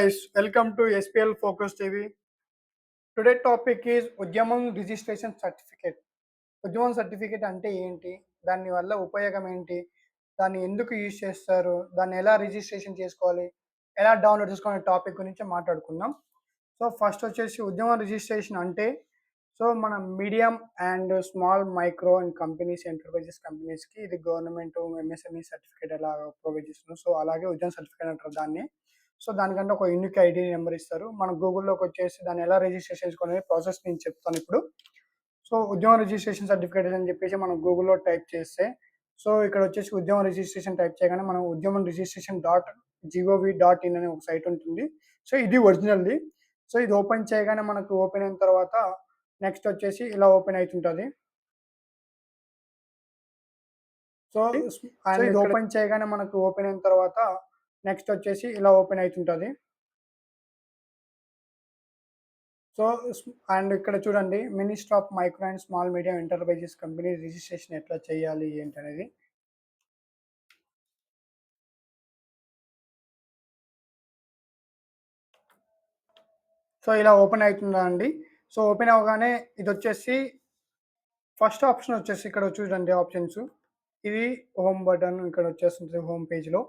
guys, welcome to SPL Focus TV. Today topic is ఉద్యమం registration certificate. ఉద్యమం certificate అంటే ఏంటి? దాని వల్ల ఉపయోగం ఏంటి? దాన్ని ఎందుకు యూజ్ చేస్తారు? దాన్ని ఎలా రిజిస్ట్రేషన్ చేసుకోవాలి? ఎలా డౌన్లోడ్ చేసుకోవాలనే టాపిక్ గురించి మాట్లాడుకుందాం. సో ఫస్ట్ వచ్చేసి ఉద్యమం రిజిస్ట్రేషన్ అంటే మన medium and small micro and companies enterprises కంపెనీస్కి ఇది గవర్నమెంట్ ఎంఎస్ఎంఈ సర్టిఫికేట్ ఎలా ప్రొవైడ్ చేస్తుంది. సో అలాగే ఉద్యమం సర్టిఫికేట్ అంటారు దాన్ని. సో దానికంటే ఒక యూనిక్ ఐడి నెంబర్ ఇస్తారు. మనం గూగుల్లోకి వచ్చేసి దాన్ని ఎలా రిజిస్ట్రేషన్ చేసుకోవాలనే ప్రాసెస్ నేను చెప్తాను ఇప్పుడు. సో ఉద్యమం రిజిస్ట్రేషన్ సర్టిఫికేట్ అని చెప్పేసి మనం గూగుల్లో టైప్ చేస్తే ఇక్కడ వచ్చేసి ఉద్యమం రిజిస్ట్రేషన్ టైప్ చేయగానే మనం ఉద్యమం రిజిస్ట్రేషన్ .gov.in అనే ఒక సైట్ ఉంటుంది. సో ఇది ఒరిజినల్ది. సో ఇది ఓపెన్ చేయగానే మనకు ఓపెన్ అయిన తర్వాత నెక్స్ట్ వచ్చేసి ఇలా ఓపెన్ అవుతుంటుంది. సో ఇది ఓపెన్ చేయగానే మనకు ఓపెన్ అయిన తర్వాత నెక్స్ట్ వచ్చేసి ఇలా ఓపెన్ అవుతుంటుంది. సో అండ్ ఇక్కడ చూడండి, ministry of micro and small medium enterprises company registration ఎట్లా చేయాలి ఏంటనేది. సో ఇలా ఓపెన్ అవుతుందా అండి. సో ఓపెన్ అవ్వగానే ఇది వచ్చేసి ఫస్ట్ ఆప్షన్ వచ్చేసి ఇక్కడ చూడండి ఆప్షన్స్. ఇది హోమ్ బటన్ ఇక్కడ వచ్చేస్తుంది హోమ్ పేజ్లో.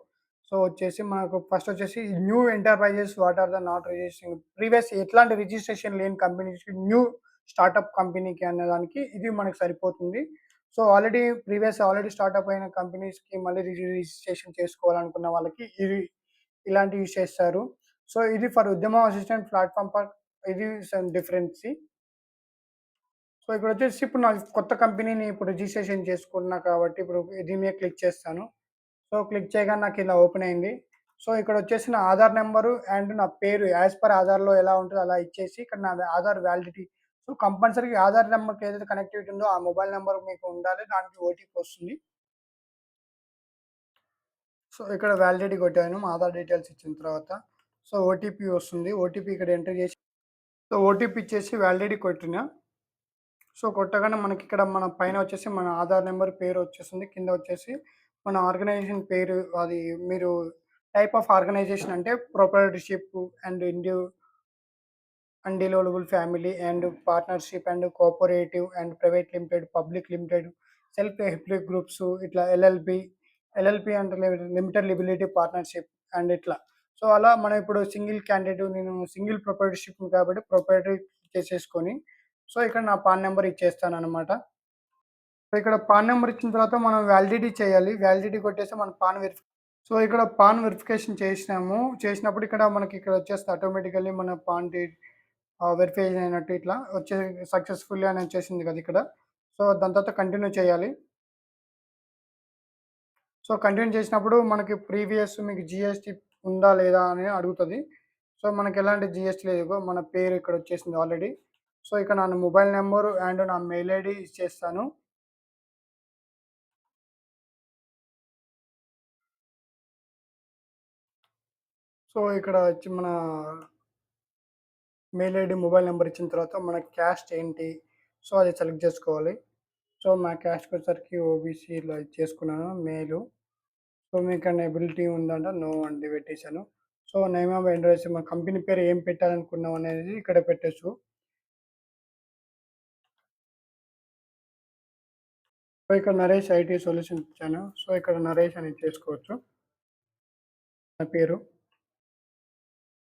సో వచ్చేసి మనకు ఫస్ట్ వచ్చేసి new enterprises what are the not registering previous ఎట్లాంటి రిజిస్ట్రేషన్ లేని కంపెనీస్కి న్యూ స్టార్టప్ కంపెనీకి అనే దానికి ఇది మనకు సరిపోతుంది. సో ఆల్రెడీ స్టార్ట్అప్ అయిన కంపెనీస్కి మళ్ళీ రిజిస్ట్రేషన్ చేసుకోవాలనుకున్న వాళ్ళకి ఇది ఇలాంటివి యూజ్ చేస్తారు. సో ఇది ఫర్ ఉద్యమ అసిస్టెంట్ ప్లాట్ఫామ్ ఫర్ ఇది డిఫరెన్సీ. సో ఇక్కడ వచ్చేసి ఇప్పుడు నా కొత్త కంపెనీని ఇప్పుడు రిజిస్ట్రేషన్ చేసుకున్నా కాబట్టి ఇప్పుడు దీని మీద క్లిక్ చేస్తాను. సో క్లిక్ చేయగానే నాకు ఇలా ఓపెన్ అయింది. సో ఇక్కడ వచ్చేసి నా ఆధార్ నెంబరు అండ్ నా పేరు యాజ్ పర్ ఆధార్లో ఎలా ఉంటుందో అలా ఇచ్చేసి ఇక్కడ నా ఆధార్ వ్యాలిడిటీ. సో కంపల్సరీగా ఆధార్ నెంబర్కి ఏదైతే కనెక్టివిటీ ఉందో ఆ మొబైల్ నెంబర్ మీకు ఉండాలి. దానికి ఓటీపీ వస్తుంది. సో ఇక్కడ వ్యాలిడిటీ కొట్టాను మా ఆధార్ డీటెయిల్స్ ఇచ్చిన తర్వాత. సో ఓటీపీ వస్తుంది. ఓటీపీ ఇక్కడ ఎంటర్ చేసి సో ఓటీపీ ఇచ్చేసి వ్యాలిడిటీ కొట్టిన. సో కొట్టగానే మనకి ఇక్కడ మన పైన వచ్చేసి మన ఆధార్ నెంబర్ పేరు వచ్చేస్తుంది. కింద వచ్చేసి మన ఆర్గనైజేషన్ పేరు, అది మీరు టైప్ ఆఫ్ ఆర్గనైజేషన్ అంటే proprietorship and undividable family and partnership and cooperative and private limited, public limited, self help groups, ఇట్లా ఎల్ఎల్‌పి అంటే లిమిటెడ్ లయబిలిటీ పార్ట్నర్‌షిప్ అండ్ ఇట్లా. సో అలా మనం ఇప్పుడు సింగిల్ క్యాండిడేట్, నేను సింగిల్ ప్రొప్రైటర్‌షిప్ కాబట్టి ప్రొప్రైటరీ చేసేసుకొని సో ఇక్కడ నా పాన్ నెంబర్ ఇచ్చేస్తాననమాట. సో ఇక్కడ పాన్ నెంబర్ ఇచ్చిన తర్వాత మనం వ్యాలిడిటీ చేయాలి. వ్యాలిడిటీ కొట్టేసి మన సో ఇక్కడ పాన్ వెరిఫికేషన్ చేసినప్పుడు ఇక్కడ మనకి ఇక్కడ వచ్చేస్తే ఆటోమేటికల్లీ మన పాన్ వెరిఫై అయినట్టు ఇట్లా సక్సెస్‌ఫుల్లీ అని వచ్చేసింది కదా ఇక్కడ. సో దాని తర్వాత కంటిన్యూ చేయాలి. సో కంటిన్యూ చేసినప్పుడు మనకి ప్రీవియస్ మీకు జీఎస్టీ ఉందా లేదా అని అడుగుతది. సో మనకి ఎలాంటి జీఎస్టీ లేదు. మన పేరు ఇక్కడ వచ్చేసింది ఆల్రెడీ. సో ఇక్కడ నా మొబైల్ నెంబరు అండ్ నా మెయిల్ ఐడీ ఇచ్చేస్తాను. సో ఇక్కడ వచ్చి మన మెయిల్ ఐడీ, మొబైల్ నెంబర్ ఇచ్చిన తర్వాత మన క్యాస్ట్ ఏంటి, సో అది సెలెక్ట్ చేసుకోవాలి. సో నా క్యాస్ట్‌కి వచ్చేసరికి ఓబీసీలో చేసుకున్నాను మేలు. సో మీకేమైనా ఎబిలిటీ ఉందంటే నో అండి పెట్టేసాను. సో నేమ్ ఆఫ్ ఎంట్రన్స్ మన కంపెనీ పేరు ఏం పెట్టాలనుకున్నాం అనేది ఇక్కడ పెట్టొచ్చు. సో ఇక్కడ నరేష్ ఐటీ సొల్యూషన్స్ ఇచ్చాను. సో ఇక్కడ నరేష్ అని చేసుకోవచ్చు నా పేరు.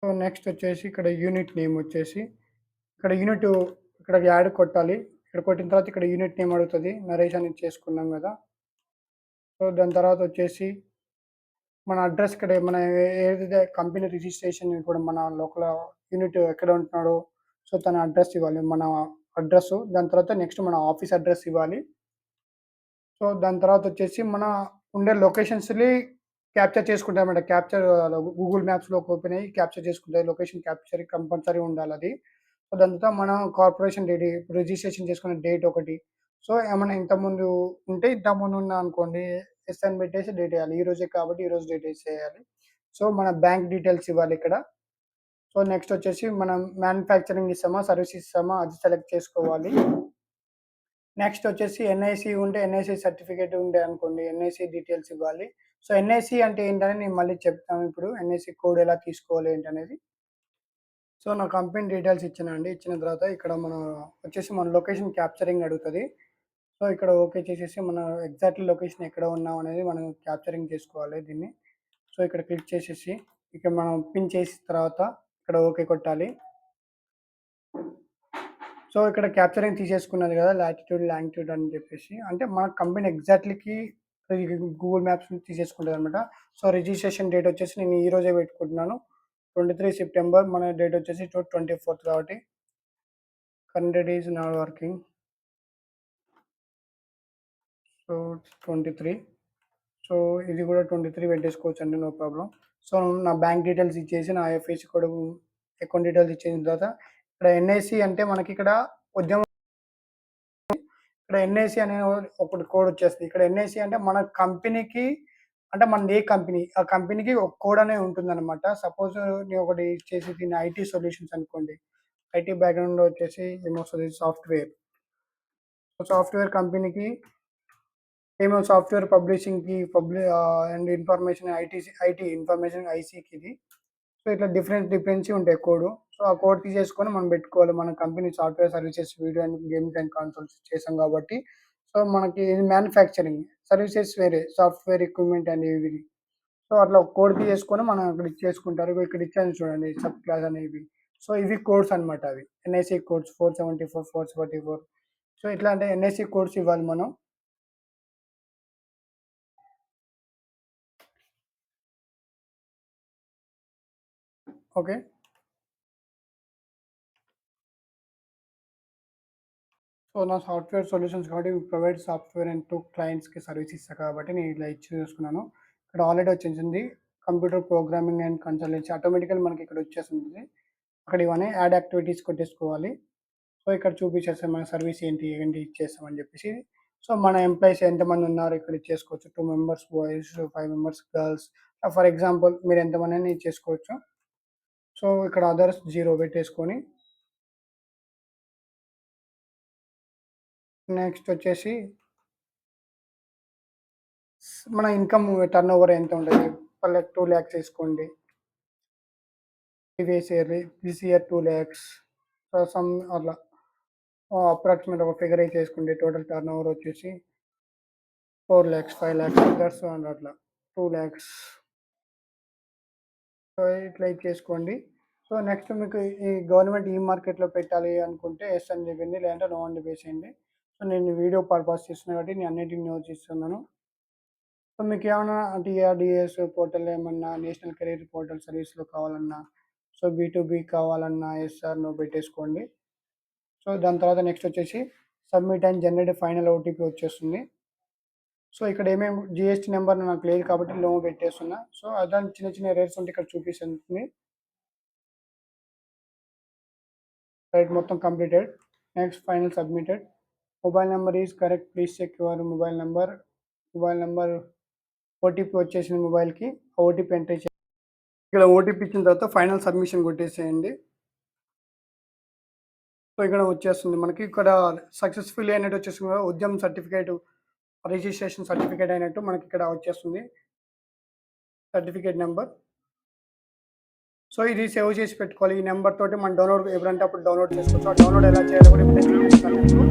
సో నెక్స్ట్ వచ్చేసి ఇక్కడ యూనిట్ నేమ్ వచ్చేసి ఇక్కడ ఇక్కడ యాడ్ కొట్టాలి. ఇక్కడ కొట్టిన తర్వాత ఇక్కడ యూనిట్ నేమ్ అడుగుతది. నరేష్ అని చేసుకున్నాం కదా. సో దాని తర్వాత వచ్చేసి మన అడ్రస్ ఇక్కడ మన ఏదైతే కంపెనీ రిజిస్ట్రేషన్ ఇప్పుడు మన లోకల్ యూనిట్ ఎక్కడ ఉంటున్నాడో సో తన అడ్రస్ ఇవ్వాలి. మన అడ్రస్సు. దాని తర్వాత నెక్స్ట్ మన ఆఫీస్ అడ్రస్ ఇవ్వాలి. సో దాని తర్వాత వచ్చేసి మన ఉండే లొకేషన్స్‌ని క్యాప్చర్ చేసుకుంటామన్నమాట. గూగుల్ మ్యాప్స్‌లోకి ఓపెన్ అయ్యి క్యాప్చర్ చేసుకుంటాయి. లొకేషన్ క్యాప్చర్ కంపల్సరీ ఉండాలది. సో దాని తర్వాత మన కార్పొరేషన్ డేట్, ఇప్పుడు రిజిస్ట్రేషన్ చేసుకున్న డేట్ ఒకటి. సో ఏమన్నా ఇంతకుముందు ఉంటే ఇంతకుముందు ఉన్నా అనుకోండి ఎస్ అని పెట్టేసి డేట్ ఎయాలి. ఈ రోజే కాబట్టి ఈ రోజు డేట్ ఏసేయాలి. సో మన బ్యాంక్ డీటెయిల్స్ ఇవ్వాలి ఇక్కడ. సో నెక్స్ట్ వచ్చేసి మనం మ్యానుఫ్యాక్చరింగ్ ఇస్తామా, సర్వీస్ ఇస్తామా అది సెలెక్ట్ చేసుకోవాలి. నెక్స్ట్ వచ్చేసి ఎన్ఐసీ ఉంటే ఎన్ఐసీ సర్టిఫికేట్ ఉండే అనుకోండి ఎన్ఐసీ డీటెయిల్స్ ఇవ్వాలి. సో ఎన్ఐసీ అంటే ఏంటని నేను మళ్ళీ చెప్తాను ఇప్పుడు. ఎన్ఐసీ కోడ్ ఎలా తీసుకోవాలి ఏంటనేది. సో, నా కంపెనీ డీటెయిల్స్ ఇచ్చానండి. ఇచ్చిన తర్వాత ఇక్కడ మనం వచ్చేసి మన లొకేషన్ క్యాప్చరింగ్ అడుగుతది. సో, ఇక్కడ ఓకే చేసేసి మన ఎగ్జాక్ట్‌లీ లొకేషన్ ఎక్కడ ఉన్నాం అనేది మనం క్యాప్చరింగ్ చేసుకోవాలి దీన్ని. సో, ఇక్కడ క్లిక్ చేసేసి ఇక్కడ మనం పిన్ చేసిన తర్వాత ఇక్కడ ఓకే కొట్టాలి. సో, ఇక్కడ క్యాప్చరింగ్ తీసేసుకున్నది కదా! లాటిట్యూడ్, లాంగిట్యూడ్ అని చెప్పేసి. అంటే మన కంపెనీ ఎగ్జాక్ట్‌లీకి గూగుల్ మ్యాప్స్ తీసేసుకుంటదనమాట. సో, రిజిస్ట్రేషన్ డేట్ వచ్చేసి నేను ఈ రోజే పెట్టుకుంటున్నాను. 23 సెప్టెంబర్ మన డేట్ వచ్చేసి 24th కాబట్టి current date is not working. So, 23. So, ఇది కూడా 23 పెట్టేసుకోవచ్చండి. No problem. సో, నా బ్యాంక్ డీటెయిల్స్ ఇచ్చేసి, నా ఐఎఫ్ఎస్‌సి కోడ్, అకౌంట్ డీటెయిల్స్ ఇచ్చేసిన తర్వాత ఇక్కడ ఎన్ఐసి అంటే మనకిక్కడ ఉద్యమం ఇక్కడ ఎన్ఐసి అనే ఒకటి కోడ్ వచ్చేస్తది. ఇక్కడ ఎన్ఐసి అంటే మన కంపెనీకి అంటే మనది ఏ కంపెనీ, ఆ కంపెనీకి ఒక కోడ్ అనేది ఉంటుందన్నమాట. సపోజ్ నేను ఒకటి చేసి దీన్ని ఐటీ సొల్యూషన్స్ అనుకోండి. ఐటీ బ్యాక్‌గ్రౌండ్‌లో వచ్చేసి ఏమొస్తది సాఫ్ట్‌వేర్. సో, సాఫ్ట్‌వేర్ కంపెనీకి సాఫ్ట్‌వేర్ పబ్లిషింగ్‌కి అండ్ ఇన్ఫర్మేషన్ ఐటీ ఇన్ఫర్మేషన్ ఐసీకిది. సో, ఇట్లా డిఫరెన్సీ ఉంటాయి కోడ్. సో, ఆ కోడ్ తీసేసుకొని మనం పెట్టుకోవాలి. మన company software services, video and gaming and consoles చేసాం కాబట్టి, సో, మనకి ఇది మ్యానుఫ్యాక్చరింగ్. సర్వీసెస్ వేరే. సాఫ్ట్‌వేర్ ఎక్విప్‌మెంట్ అండ్ ఇవి. సో, అట్లా ఒక కోడ్ తీసేసుకొని మనం అక్కడ ఇచ్చేసుకుంటారు. ఇగో ఇక్కడ ఇచ్చాను చూడండి సబ్ క్లాస్ అనేవి. సో, ఇవి కోడ్స్ అన్నమాట అవి. NIC codes 474, 474. సో, ఎట్లా అంటే ఎన్ఐసి కోడ్స్ ఇవ్వాలి మనం. ఓకే. సో, నా సాఫ్ట్‌వేర్ సొల్యూషన్స్ కాబట్టి ప్రొవైడ్ సాఫ్ట్‌వేర్ అండ్ టు క్లయింట్స్‌కి సర్వీస్ ఇస్తా కాబట్టి నేను ఇలా చేసుకున్నాను. ఇక్కడ ఆల్రెడీ వచ్చేసింది. Computer programming and consultancy automatically మనకి ఇక్కడ వచ్చేసింది. అక్కడ ఇవన్నీ యాడ్ యాక్టివిటీస్ కొట్టేసుకోవాలి. సో, ఇక్కడ చూపించేస్తాం మన సర్వీస్ ఏంటి, ఏంటి ఇచ్చేస్తామని చెప్పేసి. సో, మన ఎంప్లాయీస్ ఎంతమంది ఉన్నారు ఇక్కడ ఇచ్చేసుకోవచ్చు. 2 members boys, 5 members girls. For example మీరు ఎంతమందిని ఇచ్చేసుకోవచ్చు. సో, ఇక్కడ అదర్స్ 0 పెట్టేసుకొని నెక్స్ట్ వచ్చేసి మన ఇన్‌కమ్ టర్నోవర్ ఎంత ఉంటది? పర్ లాక్ 2 లాక్స్ ఏసుకోండి. Previous this year 2 lakhs. So, some అట్లా అప్రాక్సిమేట్ ఒక ఫిగర్ అయితే ఏసుకోండి. టోటల్ టర్నోవర్ వచ్చేసి 4 లాక్స్, 5 లాక్స్ దట్స్ అండ్ అట్లా 2 లాక్స్. సో, ఇట్లా ఇచ్చేసుకోండి. సో, నెక్స్ట్ మీకు ఈ గవర్నమెంట్ ఈ మార్కెట్‌లో పెట్టాలి అనుకుంటే యెస్ అని చెప్పండి. లేదంటే నో అని చెప్పేసేయండి. సో, నేను వీడియో పర్పస్ చేస్తున్నా కాబట్టి నేను అన్నిటిని నో చేస్తున్నాను. సో, మీకేమన్నా టీఆర్‌డీఎస్ పోర్టల్ ఏమన్నా నేషనల్ కెరీర్ పోర్టల్ సర్వీస్‌లో కావాలన్నా, సో, బీ2బీ కావాలన్నా యెస్ ఆర్ నో పెట్టేసుకోండి. సో, దాని తర్వాత నెక్స్ట్ వచ్చేసి submit and generate final OTP వచ్చేస్తుంది. సో, ఇక్కడ ఏమేమి జీఎస్టీ నంబర్ నాకు లేదు కాబట్టి నో పెట్టేస్తున్నా. సో, అదని చిన్న చిన్న ఎర్రర్స్ ఉంటే ఇక్కడ చూపిస్తుంది. రైట్ మొత్తం completed. Next final submitted. Mobile number is correct. Please check your mobile number. Mobile number OTP వచ్చేసింది మొబైల్‌కి. ఆ ఓటీపీ ఎంటర్ ఇక్కడ ఓటీపీ ఇచ్చిన తర్వాత ఫైనల్ సబ్మిషన్ కొట్టేసేయండి. సో, ఇక్కడ వచ్చేస్తుంది మనకి. ఇక్కడ సక్సెస్‌ఫుల్లీ అయినట్టు వచ్చేస్తుంది కదా! ఉద్యమ్ సర్టిఫికేట్ రిజిస్ట్రేషన్ సర్టిఫికేట్ అయినట్టు మనకి ఇక్కడ వచ్చేస్తుంది. Certificate number. సో, ఇది సేవ్ చేసి పెట్టుకోవాలి. ఈ నంబర్ తోటి మనం డౌన్‌లోడ్ ఎప్పుడంటే అప్పుడు డౌన్‌లోడ్ చేసుకోవచ్చు. ఆ డౌన్‌లోడ్ ఎలా చేయాలో కూడా ఇప్పుడు నేను చూపిస్తాను మీకు.